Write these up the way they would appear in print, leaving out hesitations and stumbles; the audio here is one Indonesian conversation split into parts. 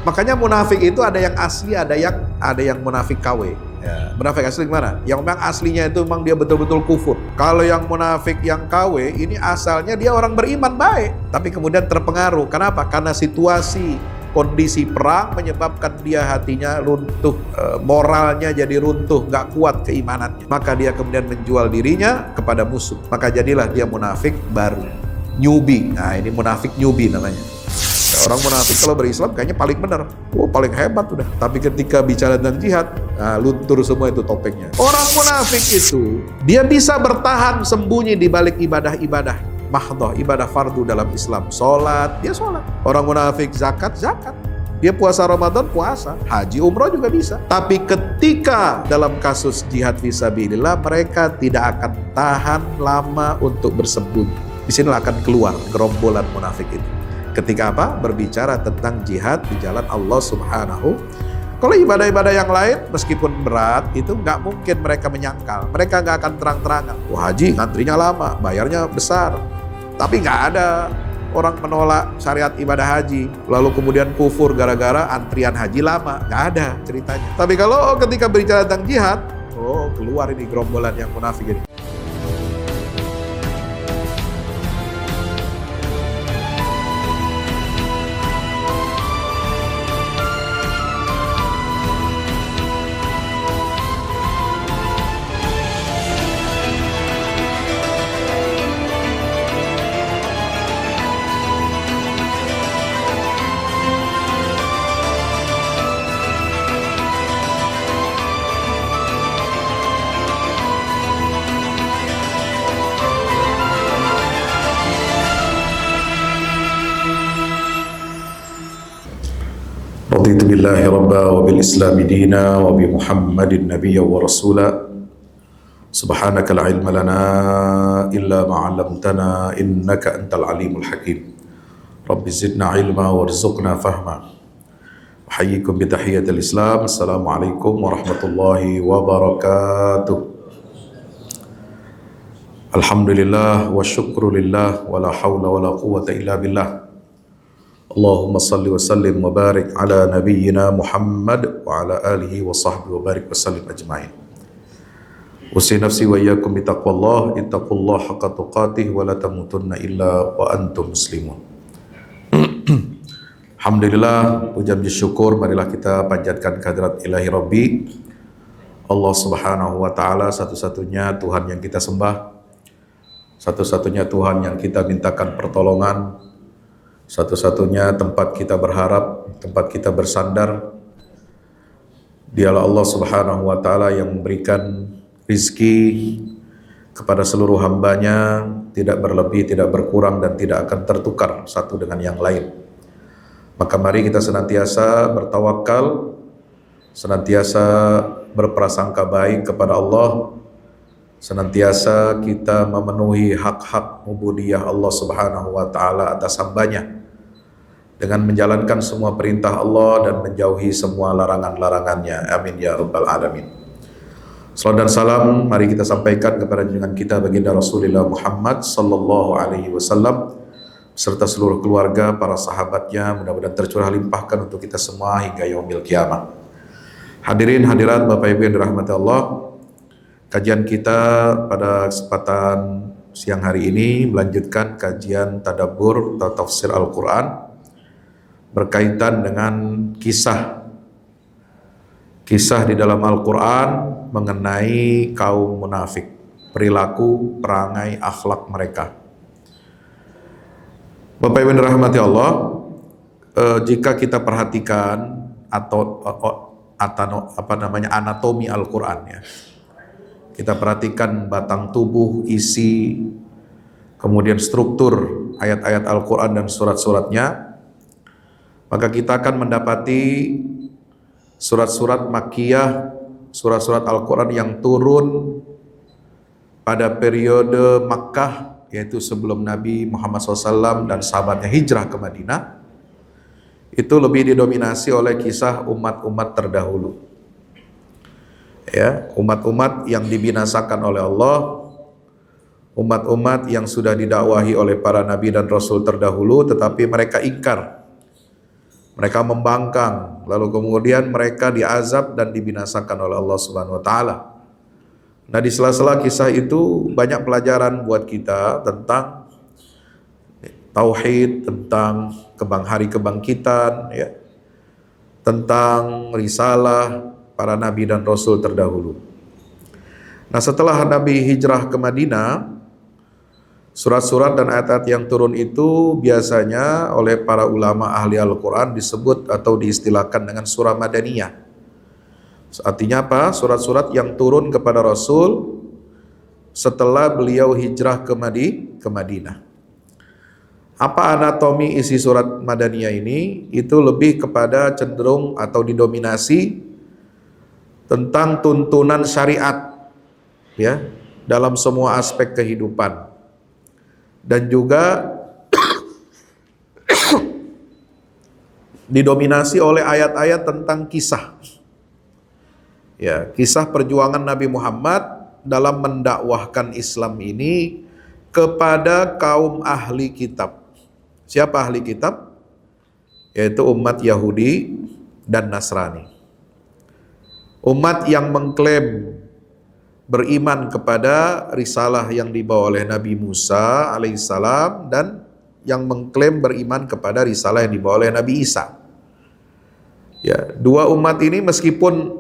Makanya munafik itu ada yang asli, ada yang munafik KW. Ya. Munafik asli gimana? Yang memang aslinya itu memang dia betul-betul kufur. Kalau yang munafik yang KW ini asalnya dia orang beriman baik, tapi kemudian terpengaruh. Kenapa? Karena situasi kondisi perang menyebabkan dia hatinya runtuh, moralnya jadi runtuh, nggak kuat keimanannya. Maka dia kemudian menjual dirinya kepada musuh. Maka jadilah dia munafik baru, newbie. Nah, ini munafik newbie namanya. Orang munafik kalau berislam kayaknya paling benar, paling hebat udah. Tapi ketika bicara tentang jihad, nah, luntur semua itu topengnya. Orang munafik itu dia bisa bertahan sembunyi di balik ibadah-ibadah mahdoh, ibadah fardu dalam Islam. Sholat, dia sholat. Orang munafik zakat, zakat. Dia puasa Ramadan, puasa. Haji, umroh juga bisa. Tapi ketika dalam kasus jihad fisabilillah, mereka tidak akan tahan lama untuk bersembunyi. Di sinilah akan keluar gerombolan munafik itu. Ketika apa? Berbicara tentang jihad di jalan Allah Subhanahu. Kalau ibadah-ibadah yang lain meskipun berat itu nggak mungkin mereka menyangkal. Mereka nggak akan terang-terangan. Wah, haji ngantrinya lama, bayarnya besar. Tapi nggak ada orang menolak syariat ibadah haji lalu kemudian kufur gara-gara antrian haji lama. Nggak ada ceritanya. Tapi kalau ketika berbicara tentang jihad, keluar ini gerombolan yang munafik ini. رضيت بالله ربا وبالإسلام دينا وبمحمد نبيا ورسولا سبحانك لا علم لنا إلا ما علمتنا إنك أنت العليم الحكيم رب زدنا علما وارزقنا فهما أحييكم بتحية الإسلام السلام عليكم ورحمة الله وبركاته الحمد لله والشكر لله ولا حول ولا قوة إلا بالله Allahumma salli wa sallim wa barik ala nabiyyina Muhammad wa ala alihi wa sahbihi wa barik wa sallim ajma'in. Usi nafsi wa iyyakum bi taqwallah, ittaqullaha haqqa tuqatih wa la tamutunna illa wa antum muslimun. Alhamdulillah, puja puji syukur marilah kita panjatkan kehadirat Ilahi Rabbi Allah Subhanahu wa taala, satu-satunya Tuhan yang kita sembah, satu-satunya Tuhan yang kita mintakan pertolongan, satu-satunya tempat kita berharap, tempat kita bersandar. Dialah Allah Subhanahu wa ta'ala yang memberikan rizki kepada seluruh hambanya, tidak berlebih, tidak berkurang, dan tidak akan tertukar satu dengan yang lain. Maka mari kita senantiasa bertawakal, senantiasa berprasangka baik kepada Allah, senantiasa kita memenuhi hak-hak ubudiyah Allah Subhanahu wa ta'ala atas hambanya dengan menjalankan semua perintah Allah dan menjauhi semua larangan-larangannya. Amin ya rabbal alamin. Salam dan salam mari kita sampaikan kepada junjungan kita baginda Rasulullah Muhammad sallallahu alaihi wasallam serta seluruh keluarga, para sahabatnya, mudah-mudahan tercurah limpahkan untuk kita semua hingga yaumil kiamah. Hadirin hadirat Bapak Ibu yang dirahmati Allah, kajian kita pada kesempatan siang hari ini melanjutkan kajian tadabbur atau tafsir Al-Quran berkaitan dengan kisah di dalam Al-Quran mengenai kaum munafik, perilaku, perangai, akhlak mereka. Bapak Ibu yang dirahmati Allah, jika kita perhatikan atau anatomi Al-Quran ya, kita perhatikan batang tubuh, isi, kemudian struktur ayat-ayat Al-Quran dan surat-suratnya, maka kita akan mendapati surat-surat Makkiyah, surat-surat Al-Quran yang turun pada periode Makkah, yaitu sebelum Nabi Muhammad SAW dan sahabatnya hijrah ke Madinah, itu lebih didominasi oleh kisah umat-umat terdahulu. Ya, umat-umat yang dibinasakan oleh Allah, umat-umat yang sudah didakwahi oleh para nabi dan rasul terdahulu, tetapi mereka ingkar Mereka membangkang, lalu kemudian mereka diazab dan dibinasakan oleh Allah Subhanahu wa taala. Nah, di sela-sela kisah itu banyak pelajaran buat kita tentang tauhid, tentang hari kebangkitan, ya, tentang risalah para nabi dan rasul terdahulu. Nah, setelah Nabi hijrah ke Madinah, surat-surat dan ayat-ayat yang turun itu biasanya oleh para ulama ahli Al-Quran disebut atau diistilahkan dengan surah Madaniyah. Artinya apa? Surat-surat yang turun kepada Rasul setelah beliau hijrah ke Madinah. Apa anatomi isi surat Madaniyah ini? Itu lebih kepada cenderung atau didominasi tentang tuntunan syariat, ya, dalam semua aspek kehidupan, dan juga didominasi oleh ayat-ayat tentang kisah, ya, kisah perjuangan Nabi Muhammad dalam mendakwahkan Islam ini kepada kaum ahli kitab. Siapa ahli kitab? Yaitu umat Yahudi dan Nasrani. Umat yang mengklaim beriman kepada risalah yang dibawa oleh Nabi Musa alaihissalam dan yang mengklaim beriman kepada risalah yang dibawa oleh Nabi Isa. Ya, dua umat ini meskipun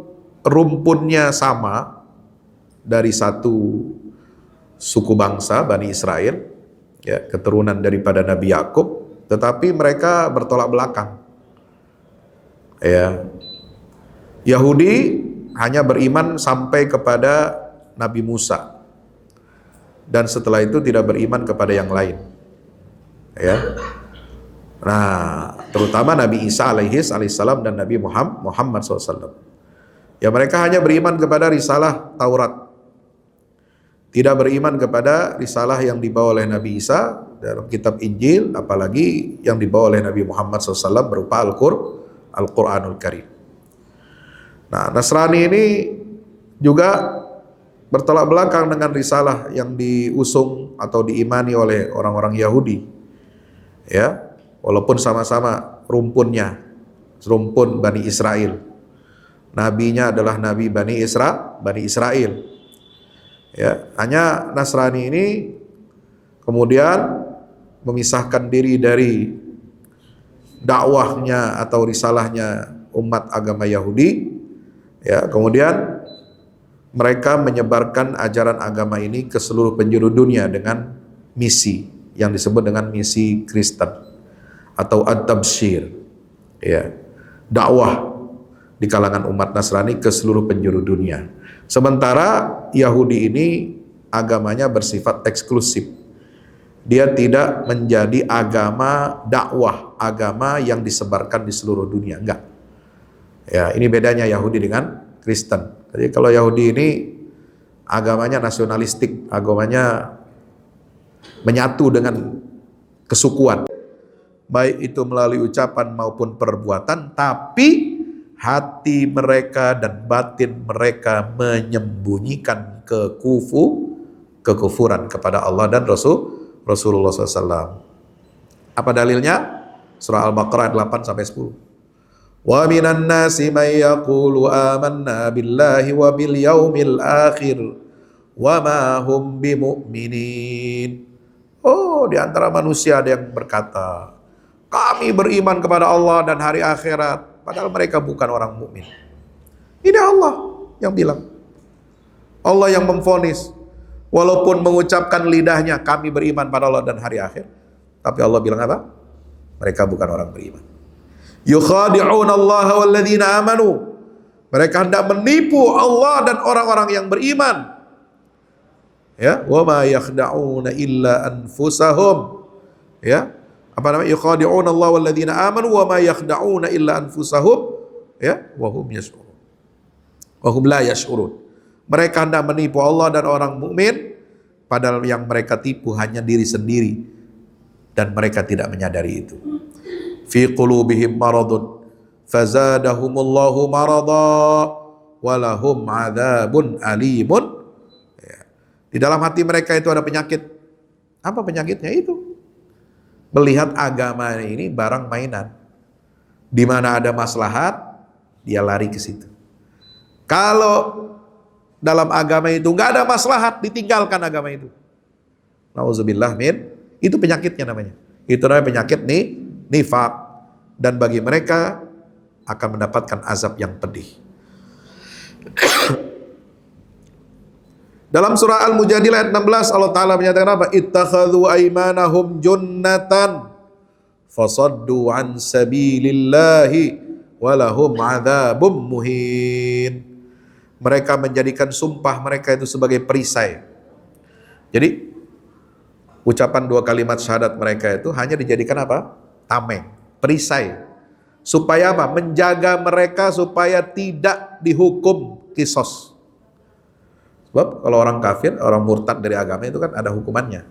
rumpunnya sama dari satu suku bangsa Bani Israel, ya, keturunan daripada Nabi Yakub, tetapi mereka bertolak belakang. Ya, Yahudi hanya beriman sampai kepada Nabi Musa, dan setelah itu tidak beriman kepada yang lain. Ya, nah, terutama Nabi Isa alaihissalam dan Nabi Muhammad SAW. Ya, mereka hanya beriman kepada risalah Taurat, tidak beriman kepada risalah yang dibawa oleh Nabi Isa dalam kitab Injil, apalagi yang dibawa oleh Nabi Muhammad SAW berupa Al-Quranul Karim. Nah, Nasrani ini juga bertolak belakang dengan risalah yang diusung atau diimani oleh orang-orang Yahudi. Ya, walaupun sama-sama rumpun Bani Israel. Nabinya adalah Nabi Bani Israel. Ya, hanya Nasrani ini kemudian memisahkan diri dari dakwahnya atau risalahnya umat agama Yahudi. Ya, kemudian mereka menyebarkan ajaran agama ini ke seluruh penjuru dunia dengan misi yang disebut dengan misi Kristen atau at-tabsyir. Ya, dakwah di kalangan umat Nasrani ke seluruh penjuru dunia. Sementara Yahudi ini agamanya bersifat eksklusif. Dia tidak menjadi agama dakwah, agama yang disebarkan di seluruh dunia, enggak. Ya, ini bedanya Yahudi dengan Kristen. Jadi kalau Yahudi ini agamanya nasionalistik, agamanya menyatu dengan kesukuan, baik itu melalui ucapan maupun perbuatan, tapi hati mereka dan batin mereka menyembunyikan kekufuran kepada Allah dan Rasulullah SAW. Apa dalilnya? Surah Al-Baqarah 8-10. Wa minan nasi may yaqulu amanna billahi wa bil yaumil akhir wa ma hum bimu'minin. Oh, di antara manusia ada yang berkata, kami beriman kepada Allah dan hari akhirat, padahal mereka bukan orang mukmin. Ini Allah yang bilang. Allah yang memvonis. Walaupun mengucapkan lidahnya kami beriman pada Allah dan hari akhir, tapi Allah bilang apa? Mereka bukan orang beriman. Yukhadi'una Allah walladzina amanu. Mereka hendak menipu Allah dan orang-orang yang beriman. Ya, wa ma yakhda'una illa anfusahum. Ya, apa namanya? Yukhadi'una Allah walladzina amanu wa ma yakhda'una illa anfusahum, ya, wa hum yash'urun. Wa hum la yash'urun. Mereka hendak menipu Allah dan orang mukmin, padahal yang mereka tipu hanya diri sendiri dan mereka tidak menyadari itu. Fi qulubihim maradun fazadahumullahu marada wa lahum adzabun alimun. Ya. Di dalam hati mereka itu ada penyakit. Apa penyakitnya itu? Melihat agama ini barang mainan. Di mana ada maslahat, dia lari ke situ. Kalau dalam agama itu nggak ada maslahat, ditinggalkan agama itu. Nauzubillah min, itu penyakitnya namanya. Itu namanya penyakit nifaq. Dan bagi mereka akan mendapatkan azab yang pedih. Dalam surah Al-Mujadilah ayat 16 Allah Ta'ala menyatakan apa? Ittakhadhu aymanahum junnatan fasaddu an sabilillahi walahum adzabum muhin. Mereka menjadikan sumpah mereka itu sebagai perisai. Jadi ucapan 2 kalimat syahadat mereka itu hanya dijadikan apa? Tameng, perisai. Supaya apa? Menjaga mereka supaya tidak dihukum kisos. Sebab kalau orang kafir, orang murtad dari agama itu kan ada hukumannya.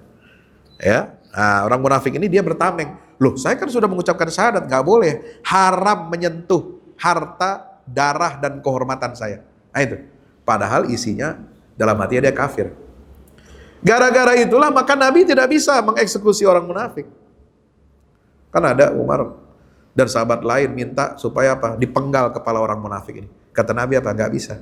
Ya, nah, orang munafik ini dia bertameng. Loh, saya kan sudah mengucapkan syahadat, nggak boleh. Haram menyentuh harta, darah, dan kehormatan saya. Nah itu. Padahal isinya dalam hatinya dia kafir. Gara-gara itulah maka Nabi tidak bisa mengeksekusi orang munafik. Kan ada Umar dan sahabat lain minta supaya apa? Dipenggal kepala orang munafik ini. Kata Nabi apa? Nggak bisa.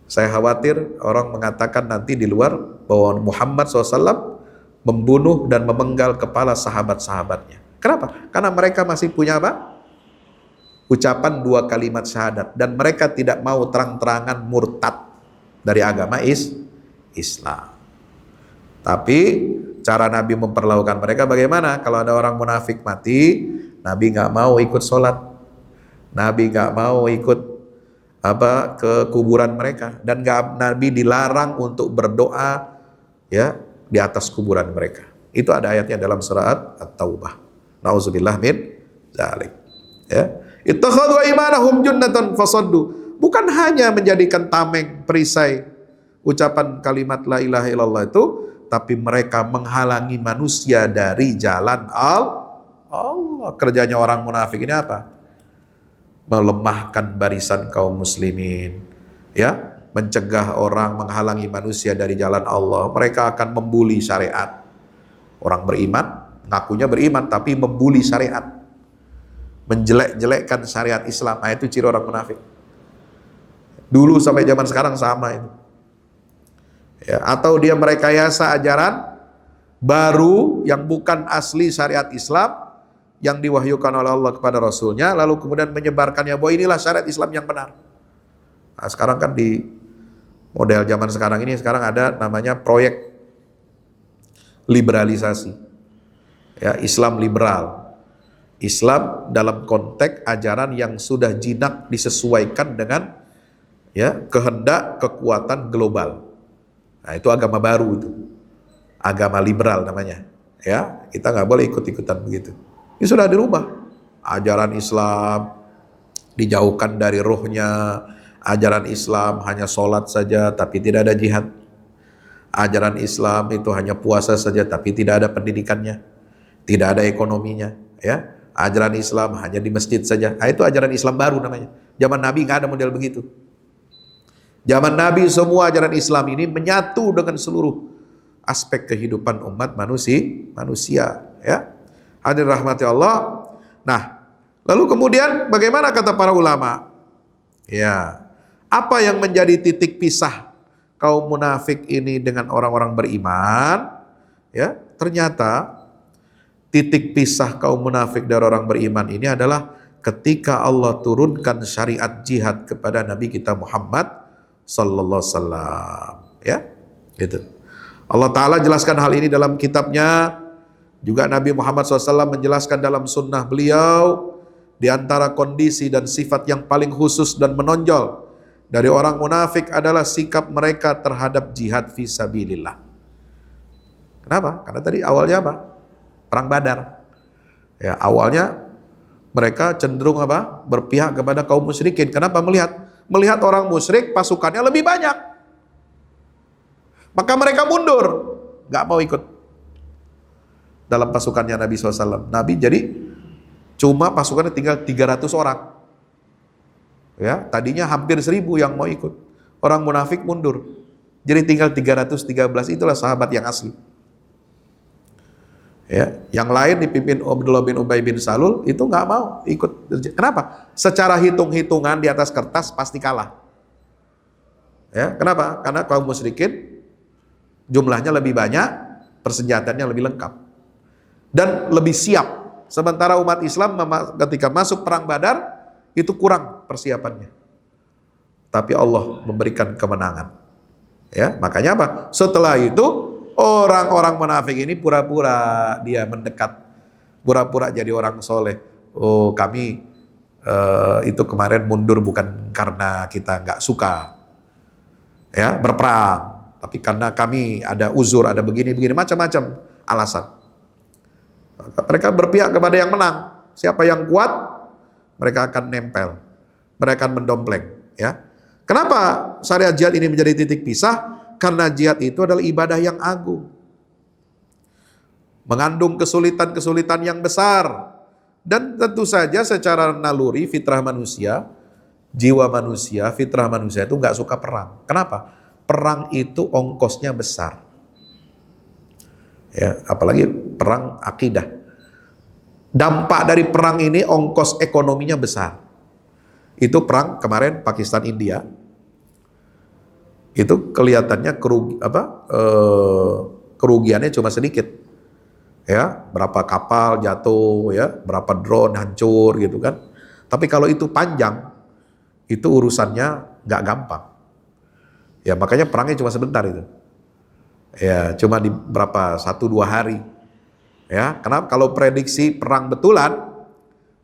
Saya khawatir orang mengatakan nanti di luar bahwa Muhammad SAW membunuh dan memenggal kepala sahabat-sahabatnya. Kenapa? Karena mereka masih punya apa? Ucapan 2 kalimat syahadat. Dan mereka tidak mau terang-terangan murtad dari agama Islam. Tapi cara Nabi memperlakukan mereka bagaimana? Kalau ada orang munafik mati, Nabi nggak mau ikut sholat. Nabi nggak mau ikut ke kuburan mereka, dan Nabi dilarang untuk berdoa ya di atas kuburan mereka. Itu ada ayatnya dalam surat At-Taubah. Nauzubillah min dzalik. Ya. Ittakhadhu aymanahum junnatan fasaddu. Bukan hanya menjadikan tameng, perisai ucapan kalimat la ilaha illallah itu, tapi mereka menghalangi manusia dari jalan Allah. Kerjanya orang munafik ini apa? Melemahkan barisan kaum muslimin, ya, mencegah orang, menghalangi manusia dari jalan Allah. Mereka akan membuli syariat. Orang beriman, ngakunya beriman tapi membuli syariat, menjelek-jelekkan syariat Islam. Nah, itu ciri orang munafik. Dulu sampai zaman sekarang sama itu. Ya, atau dia merekayasa ajaran baru yang bukan asli syariat Islam yang diwahyukan oleh Allah kepada Rasulnya, lalu kemudian menyebarkannya bahwa inilah syariat Islam yang benar. Nah, sekarang kan di model zaman sekarang ini, sekarang ada namanya proyek liberalisasi. Ya, Islam liberal. Islam dalam konteks ajaran yang sudah jinak disesuaikan dengan ya kehendak kekuatan global. Nah, itu agama baru itu. Agama liberal namanya. Ya, kita nggak boleh ikut-ikutan begitu. Ini sudah dirubah. Ajaran Islam dijauhkan dari ruhnya. Ajaran Islam hanya sholat saja tapi tidak ada jihad. Ajaran Islam itu hanya puasa saja tapi tidak ada pendidikannya, tidak ada ekonominya. Ya, ajaran Islam hanya di masjid saja. Nah, itu ajaran Islam baru namanya. Zaman Nabi nggak ada model begitu. Zaman Nabi semua ajaran Islam ini menyatu dengan seluruh aspek kehidupan umat manusia. Ya. Hadirin rahmati Allah. Nah, lalu kemudian bagaimana kata para ulama? Ya, apa yang menjadi titik pisah kaum munafik ini dengan orang-orang beriman? Ya, ternyata titik pisah kaum munafik dari orang beriman ini adalah ketika Allah turunkan syariat jihad kepada Nabi kita Muhammad sallallahu alaihi wasallam. Ya, gitu. Allah Ta'ala jelaskan hal ini dalam kitabnya. Juga Nabi Muhammad SAW menjelaskan dalam sunnah beliau, di antara kondisi dan sifat yang paling khusus dan menonjol dari orang munafik adalah sikap mereka terhadap jihad fisabilillah. Kenapa? Karena tadi awalnya apa? Perang Badar. Ya, awalnya mereka cenderung apa? Berpihak kepada kaum musyrikin. Kenapa? Melihat orang musyrik pasukannya lebih banyak. Maka mereka mundur, nggak mau ikut dalam pasukannya Nabi SAW. Nabi jadi cuma pasukannya tinggal 300 orang. Ya, tadinya hampir 1000 yang mau ikut. Orang munafik mundur. Jadi tinggal 313, itulah sahabat yang asli. Ya, yang lain dipimpin Abdullah bin Ubay bin Salul itu nggak mau ikut. Kenapa? Secara hitung-hitungan di atas kertas pasti kalah. Ya, kenapa? Karena kaum musyrikin jumlahnya lebih banyak, persenjataannya lebih lengkap dan lebih siap. Sementara umat Islam ketika masuk perang Badar itu kurang persiapannya. Tapi Allah memberikan kemenangan. Ya, makanya apa? Setelah itu orang-orang munafik ini pura-pura dia mendekat, pura-pura jadi orang soleh. Oh, kami itu kemarin mundur bukan karena kita nggak suka ya berperang, tapi karena kami ada uzur, ada begini-begini macam-macam alasan. Mereka berpihak kepada yang menang. Siapa yang kuat, mereka akan nempel, mereka akan mendompleng. Ya, kenapa syariat jihad ini menjadi titik pisah? Karena jihad itu adalah ibadah yang agung, mengandung kesulitan-kesulitan yang besar, dan tentu saja secara naluri fitrah manusia, jiwa manusia, fitrah manusia itu nggak suka perang. Kenapa? Perang itu ongkosnya besar, ya, apalagi perang akidah. Dampak dari perang ini ongkos ekonominya besar. Itu perang kemarin Pakistan India. Itu kelihatannya kerugiannya cuma sedikit, ya, berapa kapal jatuh, ya, berapa drone hancur gitu kan. Tapi kalau itu panjang, itu urusannya nggak gampang. Ya, makanya perangnya cuma sebentar itu, ya, cuma di berapa 1-2 hari, ya. Kenapa? Kalau prediksi perang betulan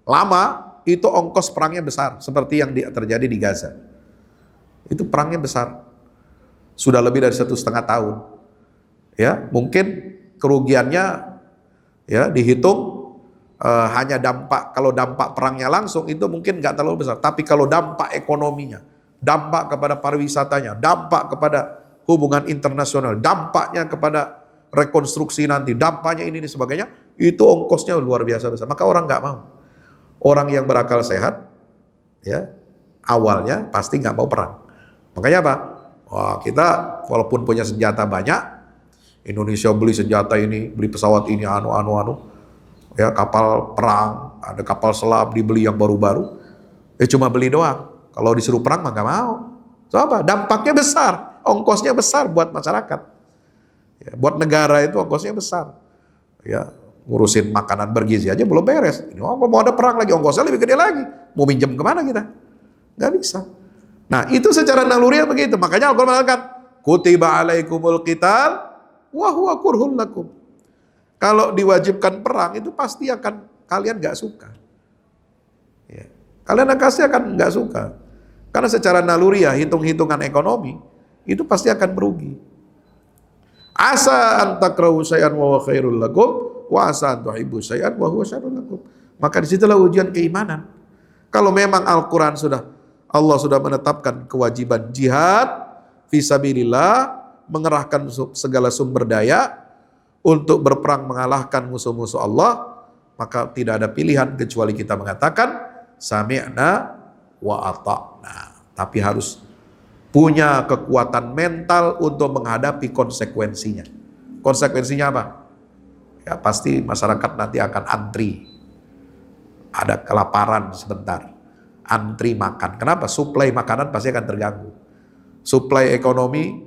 lama, itu ongkos perangnya besar, seperti yang terjadi di Gaza. Itu perangnya besar. Sudah lebih dari 1,5 tahun, ya, mungkin kerugiannya, ya, dihitung hanya kalau dampak perangnya langsung itu mungkin nggak terlalu besar, tapi kalau dampak ekonominya, dampak kepada pariwisatanya, dampak kepada hubungan internasional, dampaknya kepada rekonstruksi nanti, dampaknya ini dan sebagainya, itu ongkosnya luar biasa besar. Maka orang nggak mau. Orang yang berakal sehat, ya, awalnya pasti nggak mau perang. Makanya apa? Wah, kita walaupun punya senjata banyak, Indonesia beli senjata ini, beli pesawat ini, ya, kapal perang, ada kapal selam dibeli yang baru-baru, cuma beli doang. Kalau disuruh perang mah nggak mau. So apa? Dampaknya besar, ongkosnya besar buat masyarakat, ya, buat negara itu ongkosnya besar. Ya, ngurusin makanan bergizi aja belum beres. Ini mau ada perang lagi, ongkosnya lebih gede lagi. Mau minjem kemana kita? Nggak bisa. Nah, itu secara naluriah begitu. Makanya Al-Quran mengatakan, kutiba alaikumul qital wa huwa kurhun lakum. Kalau diwajibkan perang itu pasti akan kalian nggak suka. Ya. Kalian akan nggak suka. Karena secara naluriah, hitung-hitungan ekonomi itu pasti akan merugi. Asa an takrahu syai'an wa huwa khairul lakum wa asa an tuhibbu syai'an wa huwa syarrul lakum. Maka disitulah ujian keimanan. Kalau memang Al-Quran Allah sudah menetapkan kewajiban jihad fisabilillah, mengerahkan segala sumber daya untuk berperang mengalahkan musuh-musuh Allah, maka tidak ada pilihan kecuali kita mengatakan sami'na wa ata'na. Tapi harus punya kekuatan mental untuk menghadapi konsekuensinya. Konsekuensinya apa? Ya, pasti masyarakat nanti akan antri. Ada kelaparan sebentar. Antri makan. Kenapa? Suplai makanan pasti akan terganggu. Suplai ekonomi,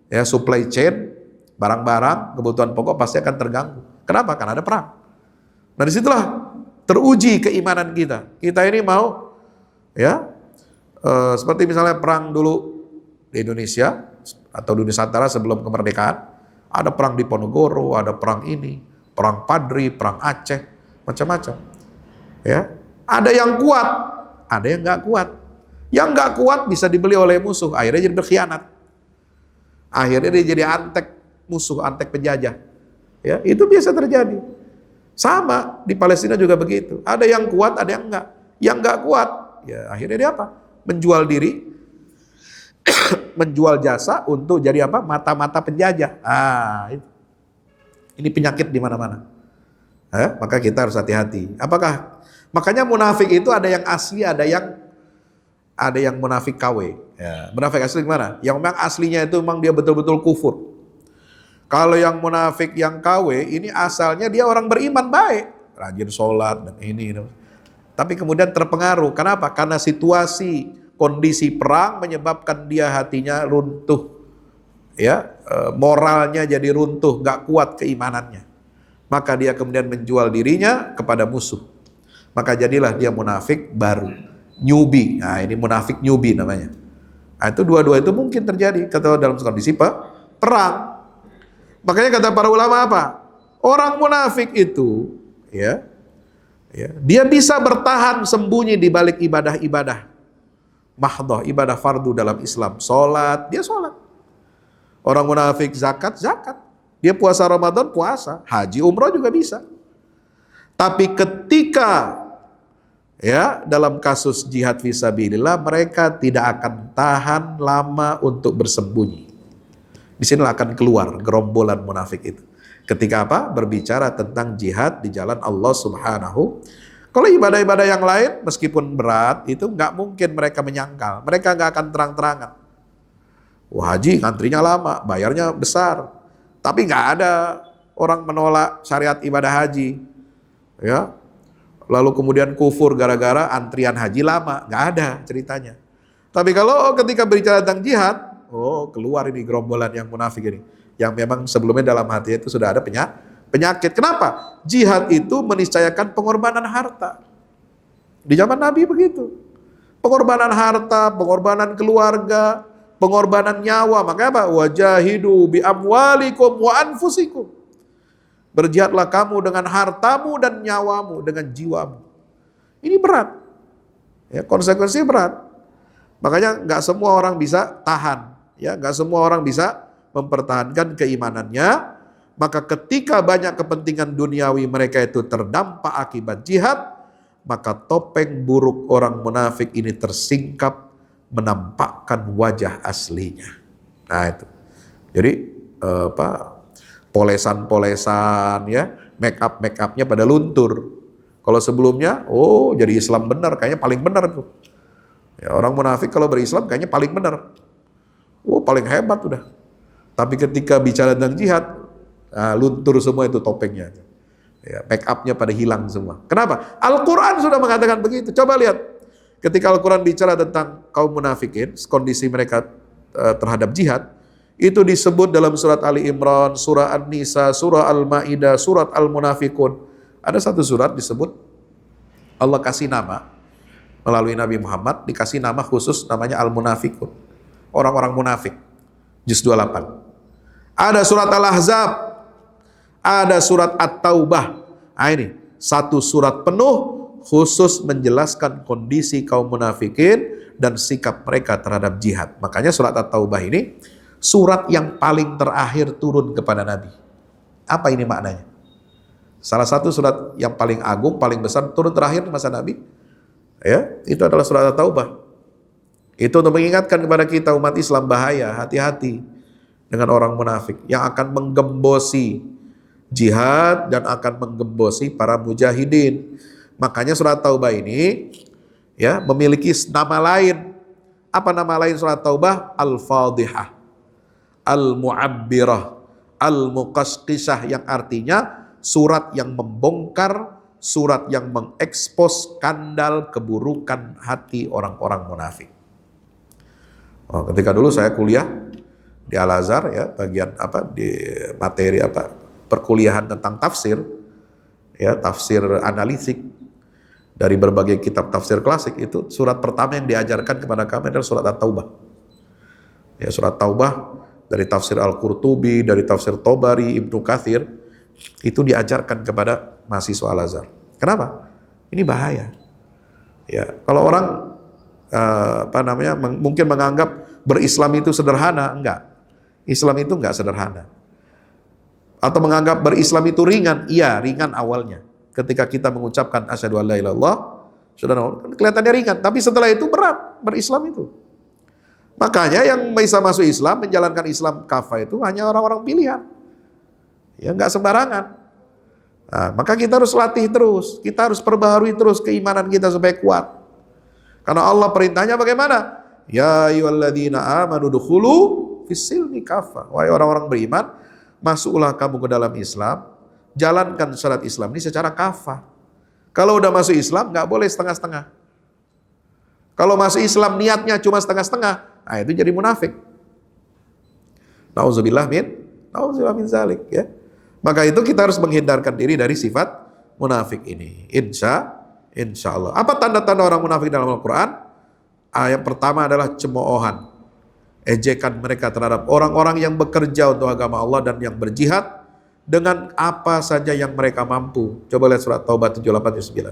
ya, supply chain, barang-barang, kebutuhan pokok pasti akan terganggu. Kenapa? Karena ada perang. Nah, disitulah teruji keimanan kita. Kita ini mau, ya, seperti misalnya perang dulu di Indonesia atau di Nusantara sebelum kemerdekaan, ada perang di Ponorogo, ada perang ini, perang Padri, perang Aceh, macam-macam. Ya, ada yang kuat. Ada yang nggak kuat. Yang nggak kuat bisa dibeli oleh musuh, akhirnya jadi berkhianat. Akhirnya dia jadi antek musuh, antek penjajah. Ya, itu biasa terjadi. Sama di Palestina juga begitu. Ada yang kuat, ada yang enggak. Yang nggak kuat, ya akhirnya dia apa? Menjual diri, menjual jasa untuk jadi apa? Mata-mata penjajah. Ini penyakit di mana-mana. Maka kita harus hati-hati. Makanya munafik itu ada yang asli, ada yang munafik KW. Ya, munafik asli gimana? Yang memang aslinya itu memang dia betul-betul kufur. Kalau yang munafik yang KW ini asalnya dia orang beriman baik, rajin sholat dan ini. Tapi kemudian terpengaruh. Kenapa? Karena situasi, kondisi perang menyebabkan dia hatinya runtuh, ya, moralnya jadi runtuh, gak kuat keimanannya. Maka dia kemudian menjual dirinya kepada musuh. Maka jadilah dia munafik baru, newbie. Nah, ini munafik newbie namanya. Nah, itu dua-dua itu mungkin terjadi kalau dalam kondisi perang. Makanya kata para ulama apa? Orang munafik itu, ya, dia bisa bertahan sembunyi di balik ibadah-ibadah mahdhah, ibadah fardu dalam Islam. Sholat, dia sholat. Orang munafik zakat, zakat. Dia puasa Ramadan, puasa. Haji, umroh juga bisa. Tapi ketika, ya, dalam kasus jihad fisabilillah, mereka tidak akan tahan lama untuk bersembunyi. Di sinilah akan keluar gerombolan munafik itu. Ketika apa? Berbicara tentang jihad di jalan Allah Subhanahu. Kalau ibadah-ibadah yang lain, meskipun berat, itu nggak mungkin mereka menyangkal. Mereka nggak akan terang-terangan. Wah, haji ngantrinya lama, bayarnya besar. Tapi nggak ada orang menolak syariat ibadah haji. Ya, lalu kemudian kufur gara-gara antrian haji lama. Nggak ada ceritanya. Tapi kalau ketika berbicara tentang jihad, oh, keluar ini gerombolan yang munafik ini. Yang memang sebelumnya dalam hati itu sudah ada penyakit. Kenapa? Jihad itu meniscayakan pengorbanan harta. Di zaman Nabi begitu. Pengorbanan harta, pengorbanan keluarga, pengorbanan nyawa. Makanya apa? Wajahidu bi amwalikum wa anfusikum. Berjihadlah kamu dengan hartamu dan nyawamu, dengan jiwamu. Ini berat. Ya, konsekuensinya berat. Makanya nggak semua orang bisa tahan. Ya, nggak semua orang bisa mempertahankan keimanannya. Maka ketika banyak kepentingan duniawi mereka itu terdampak akibat jihad, maka topeng buruk orang munafik ini tersingkap, menampakkan wajah aslinya. Nah itu. Jadi polesan-polesan, ya, make upnya pada luntur. Kalau sebelumnya, oh jadi Islam benar, kayaknya paling benar tuh. Ya, orang munafik kalau berislam kayaknya paling benar. Oh, paling hebat udah. Tapi ketika bicara tentang jihad, luntur semua itu topengnya. Ya, make up-nya pada hilang semua. Kenapa? Al-Quran sudah mengatakan begitu. Coba lihat. Ketika Al-Quran bicara tentang kaum munafikin, kondisi mereka terhadap jihad, itu disebut dalam surat Ali Imran, surah An-Nisa, surah Al-Ma'idah, surat Al-Munafikun. Ada satu surat disebut, Allah kasih nama, melalui Nabi Muhammad, dikasih nama khusus namanya Al-Munafikun. Orang-orang munafik. Juz 28. Ada surat Al-Ahzab. Ada surat At-Taubah. Nah ini, satu surat penuh khusus menjelaskan kondisi kaum munafikin dan sikap mereka terhadap jihad. Makanya surat At-Taubah ini surat yang paling terakhir turun kepada Nabi. Apa ini maknanya? Salah satu surat yang paling agung, paling besar turun terakhir di masa Nabi. Ya, itu adalah surat At-Taubah. Itu untuk mengingatkan kepada kita umat Islam bahaya, hati-hati dengan orang munafik yang akan menggembosi jihad dan akan menggembosi para mujahidin. Makanya surat Taubah ini, ya, memiliki nama lain. Apa nama lain surat Taubah? Al-Fadhihah, Al-Mu'abbirah, Al-Muqashqishah, yang artinya surat yang membongkar, surat yang mengekspos skandal keburukan hati orang-orang munafik. Oh, ketika dulu saya kuliah di Al-Azhar, ya, bagian di materi perkuliahan tentang tafsir, ya, tafsir analitik dari berbagai kitab tafsir klasik, itu surat pertama yang diajarkan kepada kami adalah surat At-Taubah. Ya, surat Taubah dari tafsir Al-Qurtubi, dari tafsir Tobari, Ibnu Katsir, itu diajarkan kepada mahasiswa Al-Azhar. Kenapa? Ini bahaya. Ya, kalau orang mungkin menganggap berislam itu sederhana, enggak. Islam itu enggak sederhana. Atau menganggap berislam itu ringan, iya ringan awalnya. Ketika kita mengucapkan asyhadu alla ilaha illallah, sudah kelihatannya ringan, tapi setelah itu berat berislam itu. Makanya yang bisa masuk Islam, menjalankan Islam kafah itu hanya orang-orang pilihan. Ya enggak sembarangan. Nah, maka kita harus latih terus, kita harus perbaharui terus keimanan kita supaya kuat. Karena Allah perintahnya bagaimana? Ya ayyuhalladzina amanu dukhulu fis-silmi kafah. Wahai orang-orang beriman, masuklah kamu ke dalam Islam, jalankan syariat Islam ini secara kafah. Kalau udah masuk Islam, nggak boleh setengah-setengah. Kalau masuk Islam niatnya cuma setengah-setengah, nah itu jadi munafik. Nauzubillah min zalik, ya. Maka itu kita harus menghindarkan diri dari sifat munafik ini. Insya Allah. Apa tanda-tanda orang munafik dalam Al-Quran? Yang pertama adalah cemoohan, ejekan mereka terhadap orang-orang yang bekerja untuk agama Allah dan yang berjihad dengan apa saja yang mereka mampu. Coba lihat surat Taubah 78-79.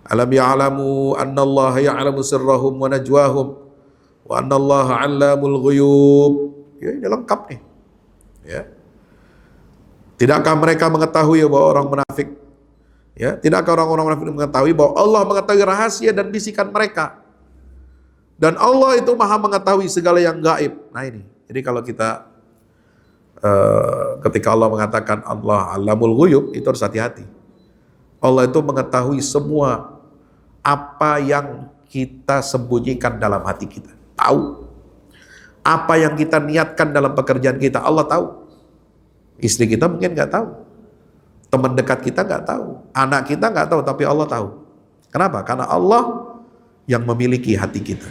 Alam ya'lamu annallaha ya'lamu sirrahum wa najwahum wa annallaha 'allamul ghuyub. Ya, ini lengkap nih. Ya. Tidakkah mereka mengetahui bahwa orang munafik, ya, tidakkah orang-orang munafik mengetahui bahwa Allah mengetahui rahasia dan bisikan mereka? Dan Allah itu maha mengetahui segala yang gaib. Nah ini, jadi kalau kita ketika Allah mengatakan Allah alamul ghuyub, itu harus hati-hati. Allah itu mengetahui semua apa yang kita sembunyikan dalam hati kita. Tahu. Apa yang kita niatkan dalam pekerjaan kita, Allah tahu. Istri kita mungkin nggak tahu. Teman dekat kita nggak tahu. Anak kita nggak tahu, tapi Allah tahu. Kenapa? Karena Allah yang memiliki hati kita,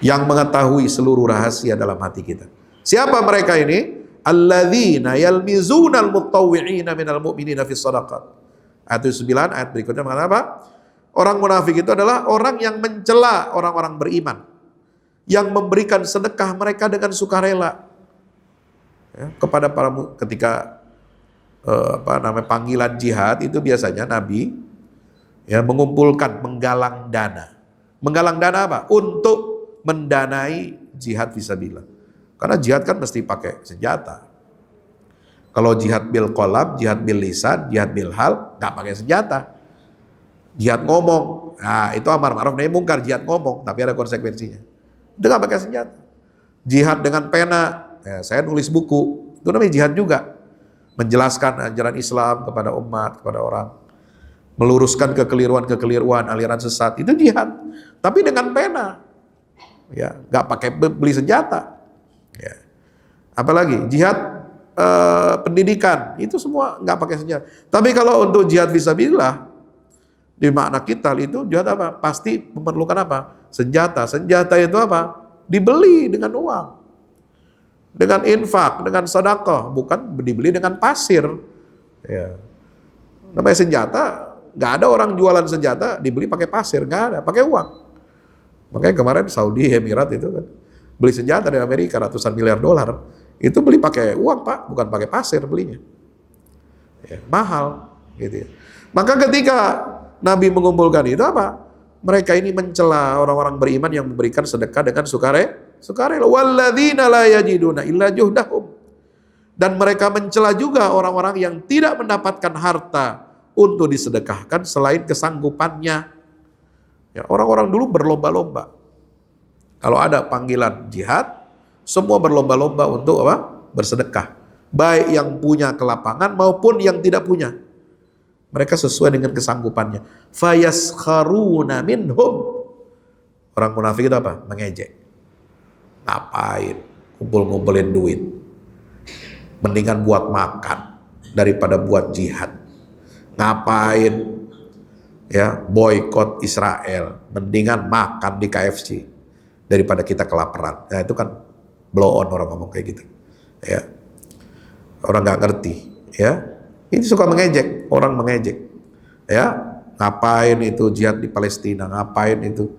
yang mengetahui seluruh rahasia dalam hati kita. Siapa mereka ini? Alladzina yalmizunal mutawwi'ina minal mu'minina fis shadaqat. Ayat 9, ayat berikutnya mengatakan apa? Orang munafik itu adalah orang yang mencela orang-orang beriman, yang memberikan sedekah mereka dengan sukarela. Ya, kepada para ketika panggilan jihad itu biasanya Nabi ya mengumpulkan, menggalang dana. Menggalang dana apa? Untuk mendanai jihad fisabilillah. Karena jihad kan mesti pakai senjata. Kalau jihad bil qalam, jihad bil lisan, jihad bil hal, nggak pakai senjata. Jihad ngomong, nah itu amar ma'ruf nahi mungkar, jihad ngomong, tapi ada konsekuensinya. Itu nggak pakai senjata. Jihad dengan pena, ya, saya nulis buku, itu namanya jihad juga. Menjelaskan ajaran Islam kepada umat, kepada orang. Meluruskan kekeliruan-kekeliruan, aliran sesat, itu jihad. Tapi dengan pena. Ya, nggak pakai beli senjata. Ya. Apalagi jihad pendidikan, itu semua nggak pakai senjata. Tapi kalau untuk jihad fisabilillah, di makna kita itu jihad apa? Pasti memerlukan apa? Senjata. Senjata itu apa? Dibeli dengan uang, dengan infak, dengan sedekah, bukan dibeli dengan pasir. Ya. Namanya senjata, nggak ada orang jualan senjata dibeli pakai pasir, nggak ada, pakai uang. Makanya kemarin Saudi Emirat itu kan beli senjata dari Amerika ratusan miliar dolar, itu beli pakai uang Pak, bukan pakai pasir belinya. Ya, mahal, gitu ya. Maka ketika Nabi mengumpulkan itu apa? Mereka ini mencela orang-orang beriman yang memberikan sedekah dengan sukarela. Walladzina la yajiduna illa juhdahum. Dan mereka mencela juga orang-orang yang tidak mendapatkan harta untuk disedekahkan selain kesanggupannya. Ya, orang-orang dulu berlomba-lomba. Kalau ada panggilan jihad, semua berlomba-lomba untuk apa? Bersedekah. Baik yang punya kelapangan maupun yang tidak punya. Mereka sesuai dengan kesanggupannya. Fayaskharuna minhum. Orang munafik itu apa? Mengejek. Ngapain? Kumpul-ngumpulin duit. Mendingan buat makan daripada buat jihad. Ngapain? Ya, boikot Israel. Mendingan makan di KFC daripada kita kelaparan. Nah, itu kan blow on orang ngomong kayak gitu. Ya. Orang nggak ngerti, ya. Ini suka mengejek, orang mengejek. Ya, ngapain itu jihad di Palestina, ngapain itu?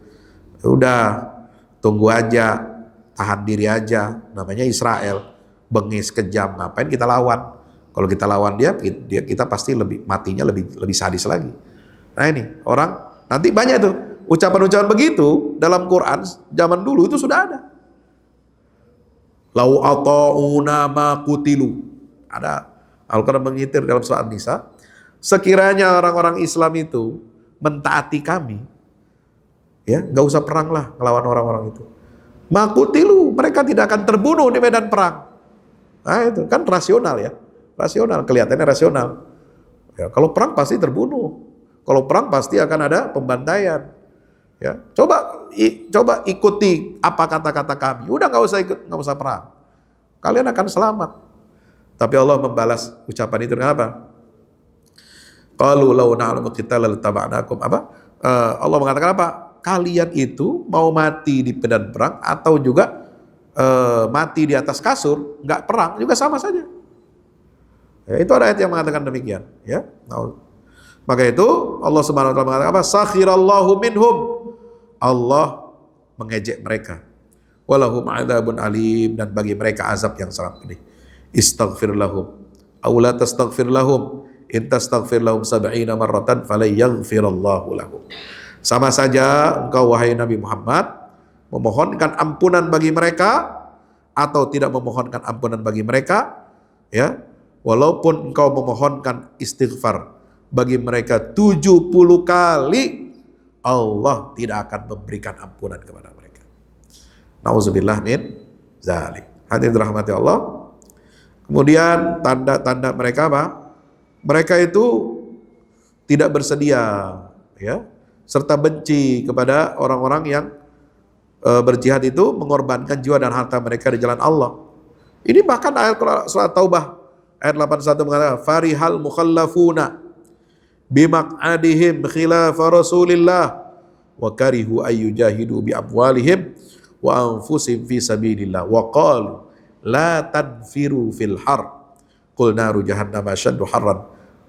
Udah, tunggu aja, tahan diri aja, namanya Israel, bengis, kejam, ngapain kita lawan? Kalau kita lawan dia kita pasti matinya lebih sadis lagi. Nah ini, orang, nanti banyak tuh, ucapan-ucapan begitu, dalam Quran, zaman dulu itu sudah ada. Lau ata'una ma qutilu. Ada Al-Quran mengitir dalam surat An-Nisa, sekiranya orang-orang Islam itu mentaati kami, ya nggak usah perang lah ngelawan orang-orang itu. Makutilu, mereka tidak akan terbunuh di medan perang. Nah itu kan rasional ya, rasional, kelihatannya rasional. Ya, kalau perang pasti terbunuh, kalau perang pasti akan ada pembantaian. Ya, coba ikuti apa kata-kata kami. Udah nggak usah ikut, nggak usah perang. Kalian akan selamat. Tapi Allah membalas ucapan itu dengan apa? Qalu law na'lamu qitalan lattaba'nakum. Allah mengatakan apa? Kalian itu mau mati di medan perang atau juga mati di atas kasur, nggak perang juga sama saja. Ya, itu ada ayat yang mengatakan demikian. Ya, maka itu Allah Subhanahu Wa Taala mengatakan apa? Sakhirallahu minhum. Allah mengejek mereka. Walahum adzabun alim, dan bagi mereka azab yang sangat pedih. Istaghfir lahum. Aw la tastaghfir lahum. In tastaghfir lahum 70 marratan falan yaghfirallahu lahum. Sama saja engkau wahai Nabi Muhammad memohonkan ampunan bagi mereka atau tidak memohonkan ampunan bagi mereka, ya. Walaupun engkau memohonkan istighfar bagi mereka 70 kali, Allah tidak akan memberikan ampunan kepada mereka. Nauzubillah min zalik. Hadirin dirahmati Allah. Kemudian tanda-tanda mereka apa? Mereka itu tidak bersedia, ya, serta benci kepada orang-orang yang berjihad itu mengorbankan jiwa dan harta mereka di jalan Allah. Ini bahkan ayat surat Taubah ayat 81 mengatakan farihal mukhallafuna bimaq'adihim khilafa Rasulillah wa karihu ayyujahidu bi amwalihim wa anfusihim fi sabilillah wa qalu la tanfiru fil har qul naru jahannam ashaddu harran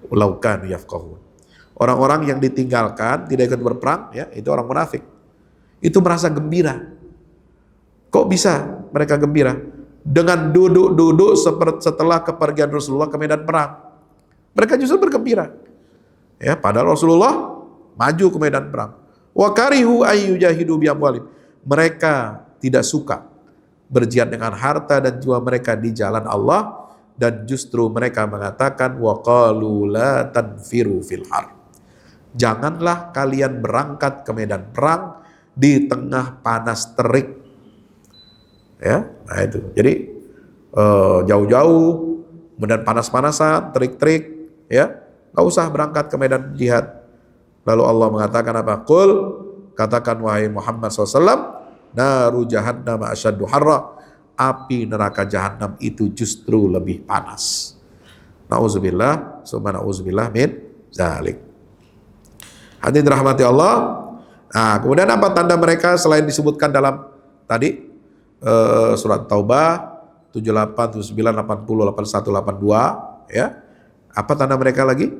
law kanu yafqahun. Orang-orang yang ditinggalkan tidak ikut berperang, ya, itu orang munafik. Itu merasa gembira. Kok bisa mereka gembira? Dengan duduk-duduk setelah kepergian Rasulullah ke medan perang. Mereka justru bergembira. Ya, padahal Rasulullah maju ke medan perang. Wa karihu ayyujahidu bi amwalihim. Mereka tidak suka berjihad dengan harta dan jiwa mereka di jalan Allah, dan justru mereka mengatakan wa qalu la tanfiru fil har. Janganlah kalian berangkat ke medan perang di tengah panas terik. Ya, nah itu. Jadi jauh-jauh, medan panas-panasan, terik-terik, ya, nggak usah berangkat ke medan jihad. Lalu Allah mengatakan apa? Qul, katakan wahai Muhammad SAW, naru jahannam asyaddu harra. Api neraka jahanam itu justru lebih panas. Nauzubillah, summa nauzubillah min zalik. Hadirin rahmati Allah. Nah, kemudian apa tanda mereka selain disebutkan dalam tadi surat Taubah 78, 79, 80, 81, 82, ya. Apa tanda mereka lagi?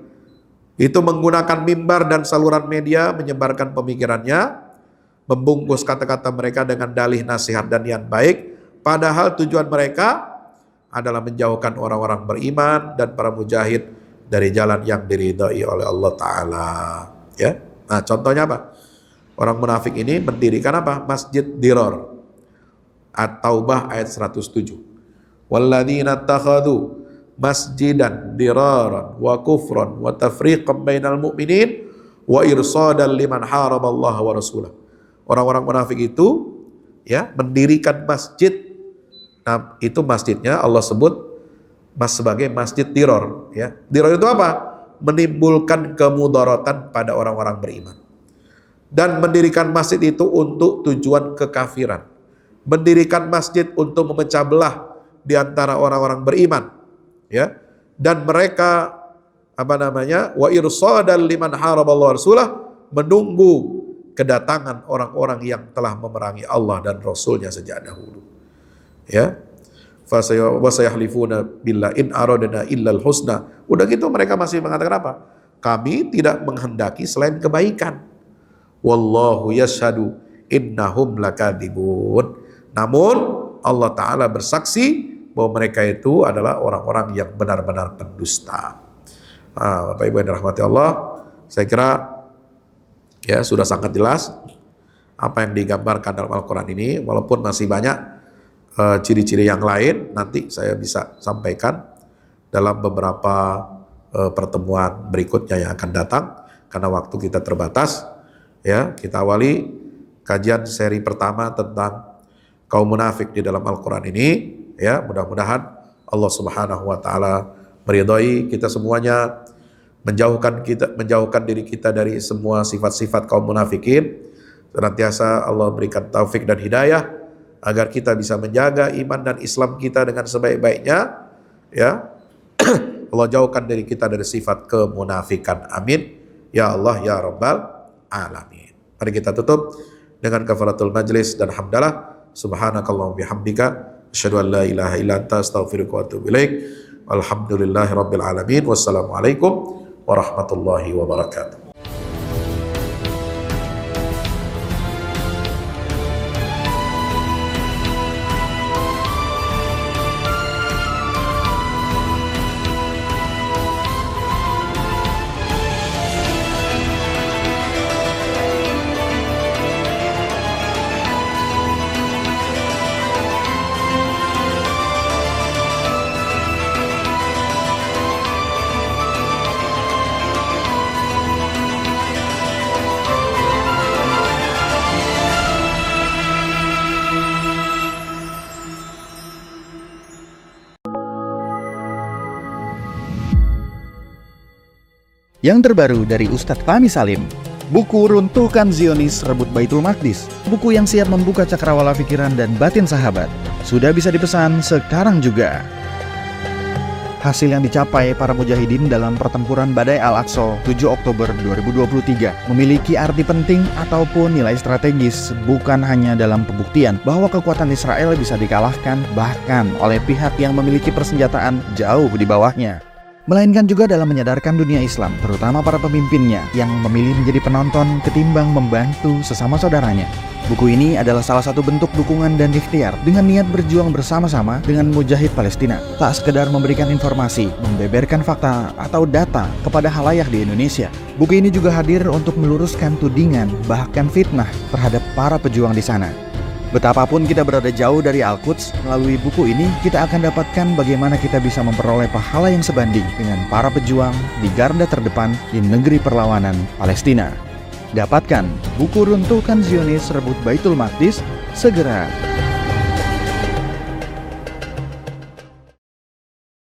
Itu menggunakan mimbar dan saluran media menyebarkan pemikirannya, membungkus kata-kata mereka dengan dalih nasihat dan yang baik, padahal tujuan mereka adalah menjauhkan orang-orang beriman dan para mujahid dari jalan yang diridhai oleh Allah Ta'ala. Ya, nah contohnya apa? Orang munafik ini mendirikan apa? Masjid Dirar. At-Taubah ayat 107. Walladzina takhadhu masjidan diraran wa kufran wa tafriqan bainal mu'minin wa irsadan liman haraballaha wa rasulah. Orang-orang munafik itu, ya, mendirikan masjid. Nah, itu masjidnya Allah sebut sebagai masjid Dirar, ya. Dirar itu apa? Menimbulkan kemudaratan pada orang-orang beriman. Dan mendirikan masjid itu untuk tujuan kekafiran. Mendirikan masjid untuk memecah belah di antara orang-orang beriman, ya. Dan mereka wa irsadan liman haraballahu rasulah, menunggu kedatangan orang-orang yang telah memerangi Allah dan Rasulnya sejak dahulu. Ya. Fasayahlifuna billah in aradna illal husna. Udah gitu mereka masih mengatakan apa? Kami tidak menghendaki selain kebaikan. Wallahu yashhadu innahum lakadzibun. Namun Allah Ta'ala bersaksi bahwa mereka itu adalah orang-orang yang benar-benar pendusta. Bapak Ibu yang dirahmati Allah, saya kira ya sudah sangat jelas apa yang digambarkan dalam Al-Quran ini. Walaupun masih banyak ciri-ciri yang lain, nanti saya bisa sampaikan dalam beberapa pertemuan berikutnya yang akan datang, karena waktu kita terbatas. Ya, kita awali kajian seri pertama tentang kaum munafik di dalam Al-Quran ini. Ya, mudah-mudahan Allah Subhanahu Wa Taala meridhai kita semuanya, menjauhkan diri kita dari semua sifat-sifat kaum munafikin. Senantiasa Allah berikan taufik dan hidayah agar kita bisa menjaga iman dan Islam kita dengan sebaik-baiknya, ya, Allah jauhkan dari kita dari sifat kemunafikan. Amin. Ya Allah, ya Rabbal Alamin. Mari kita tutup dengan kafaratul majlis dan hamdalah. Subhanakallahumma bihamdika asyhadu an la ilaha illa anta astaghfiruka wa atubu ilaik. Alhamdulillahi rabbil alamin. Wassalamualaikum warahmatullahi wabarakatuh. Yang terbaru dari Ustadz Fahmi Salim, buku Runtuhkan Zionis Rebut Baitul Maqdis, buku yang siap membuka cakrawala pikiran dan batin sahabat, sudah bisa dipesan sekarang juga. Hasil yang dicapai para mujahidin dalam pertempuran Badai Al-Aqsa 7 Oktober 2023 memiliki arti penting ataupun nilai strategis, bukan hanya dalam pembuktian bahwa kekuatan Israel bisa dikalahkan bahkan oleh pihak yang memiliki persenjataan jauh di bawahnya, melainkan juga dalam menyadarkan dunia Islam, terutama para pemimpinnya yang memilih menjadi penonton ketimbang membantu sesama saudaranya. Buku ini adalah salah satu bentuk dukungan dan ikhtiar dengan niat berjuang bersama-sama dengan mujahid Palestina. Tak sekedar memberikan informasi, membeberkan fakta atau data kepada khalayak di Indonesia. Buku ini juga hadir untuk meluruskan tudingan bahkan fitnah terhadap para pejuang di sana. Betapapun kita berada jauh dari Al-Quds, melalui buku ini kita akan dapatkan bagaimana kita bisa memperoleh pahala yang sebanding dengan para pejuang di garda terdepan di negeri perlawanan Palestina. Dapatkan buku Runtuhkan Zionis Rebut Baitul Maqdis segera.